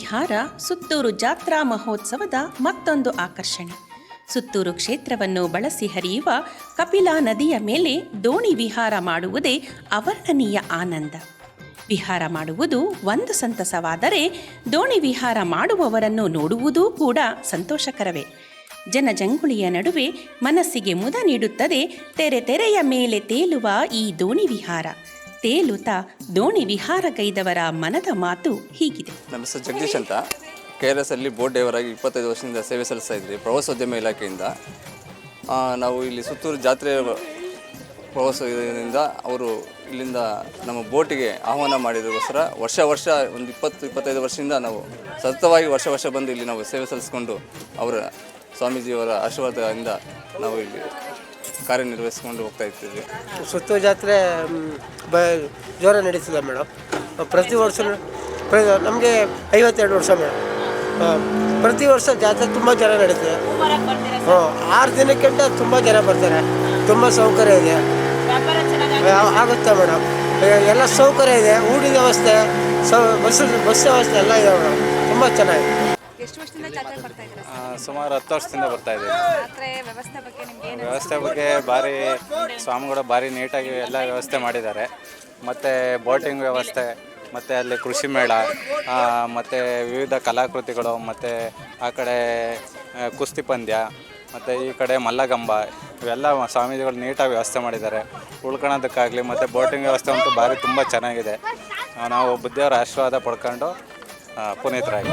ವಿಹಾರ ಸುತ್ತೂರು ಜಾತ್ರಾ ಮಹೋತ್ಸವದ ಮತ್ತೊಂದು ಆಕರ್ಷಣೆ. ಸುತ್ತೂರು ಕ್ಷೇತ್ರವನ್ನು ಬಳಸಿ ಹರಿಯುವ ಕಪಿಲಾ ನದಿಯ ಮೇಲೆ ದೋಣಿ ವಿಹಾರ ಮಾಡುವುದೇ ಅವರ್ಣನೀಯ ಆನಂದ. ವಿಹಾರ ಮಾಡುವುದು ಒಂದು ಸಂತಸವಾದರೆ ದೋಣಿ ವಿಹಾರ ಮಾಡುವವರನ್ನು ನೋಡುವುದೂ ಕೂಡ ಸಂತೋಷಕರವೇ. ಜನಜಂಗುಳಿಯ ನಡುವೆ ಮನಸ್ಸಿಗೆ ಮುದ ನೀಡುತ್ತದೆ ತೆರೆಯ ಮೇಲೆ ತೇಲುವ ಈ ದೋಣಿ ವಿಹಾರ. ತೇಲುತ್ತಾ ದೋಣಿ ವಿಹಾರಗೈದವರ ಮನದ ಮಾತು ಹೀಗಿದೆ. ನಮ್ಮ ಹೆಸರು ಜಗದೀಶ್ ಅಂತ. KRS ಅಲ್ಲಿ ಬೋಟ್ ಡ್ರೈವರ್ ಆಗಿ 25 ವರ್ಷದಿಂದ ಸೇವೆ ಸಲ್ಲಿಸ್ತಾ ಇದ್ವಿ ಪ್ರವಾಸೋದ್ಯಮ ಇಲಾಖೆಯಿಂದ. ನಾವು ಇಲ್ಲಿ ಸುತ್ತೂರು ಜಾತ್ರೆ ಪ್ರವಾಸದಿಂದ ಅವರು ಇಲ್ಲಿಂದ ನಮ್ಮ ಬೋಟಿಗೆ ಆಹ್ವಾನ ಮಾಡಿದಕ್ಕೋಸ್ಕರ ವರ್ಷ ಒಂದು 20-25 ವರ್ಷದಿಂದ ನಾವು ಸತತವಾಗಿ ವರ್ಷ ಬಂದು ಇಲ್ಲಿ ನಾವು ಸೇವೆ ಸಲ್ಲಿಸ್ಕೊಂಡು ಅವರ ಸ್ವಾಮೀಜಿಯವರ ಆಶೀರ್ವಾದದಿಂದ ನಾವು ಇಲ್ಲಿ ಕಾರ್ಯನಿರ್ವಹಿಸ್ಕೊಂಡು ಹೋಗ್ತಾ ಇರ್ತೀವಿ. ಸುತ್ತೂರು ಜಾತ್ರೆ ಜೋರ ನಡೀತದೆ ಮೇಡಮ್. ಪ್ರತಿ ವರ್ಷ ನಮಗೆ 52 ವರ್ಷ ಮೇಡಮ್. ಪ್ರತಿ ವರ್ಷ ಜಾತ್ರೆ ತುಂಬ ಜನ ನಡೀತದೆ. 6 ದಿನಕ್ಕಿಂತ ತುಂಬ ಜನ ಬರ್ತಾರೆ. ತುಂಬ ಸೌಕರ್ಯ ಇದೆ, ಆಗುತ್ತೆ ಮೇಡಮ್. ಎಲ್ಲ ಸೌಕರ್ಯ ಇದೆ, ಊಟದ ವ್ಯವಸ್ಥೆ, ಬಸ್ ವ್ಯವಸ್ಥೆ ಎಲ್ಲ ಇದೆ ಮೇಡಮ್. ತುಂಬ ಚೆನ್ನಾಗಿದೆ. ಎಷ್ಟು ವರ್ಷದಿಂದ ಜಾತ್ರೆ ಬರ್ತಾ ಇದ್ದೀರಾ? ಸುಮಾರು 10 ವರ್ಷದಿಂದ ಬರ್ತಾ ಇದ್ದೀವಿ. ಜಾತ್ರೆ ವ್ಯವಸ್ಥೆ ಬಗ್ಗೆ ಭಾರಿ ಸ್ವಾಮಿಗಳು ಭಾರಿ ನೀಟಾಗಿ ಎಲ್ಲ ವ್ಯವಸ್ಥೆ ಮಾಡಿದ್ದಾರೆ. ಮತ್ತು ಬೋಟಿಂಗ್ ವ್ಯವಸ್ಥೆ, ಮತ್ತು ಅಲ್ಲಿ ಕೃಷಿ ಮೇಳ, ಮತ್ತು ವಿವಿಧ ಕಲಾಕೃತಿಗಳು, ಮತ್ತು ಆ ಕಡೆ ಕುಸ್ತಿ ಪಂದ್ಯ, ಮತ್ತು ಈ ಕಡೆ ಮಲ್ಲಗಂಬ, ಇವೆಲ್ಲ ಸ್ವಾಮೀಜಿಗಳು ನೀಟಾಗಿ ವ್ಯವಸ್ಥೆ ಮಾಡಿದ್ದಾರೆ ಉಳ್ಕೊಳ್ಳೋದಕ್ಕಾಗಲಿ. ಮತ್ತು ಬೋಟಿಂಗ್ ವ್ಯವಸ್ಥೆ ಅಂತೂ ಭಾರಿ ತುಂಬ ಚೆನ್ನಾಗಿದೆ. ನಾವು ಬುದ್ಧಿಯವರ ಆಶೀರ್ವಾದ ಪಡ್ಕೊಂಡು ಪುನೀತರಾಗಿ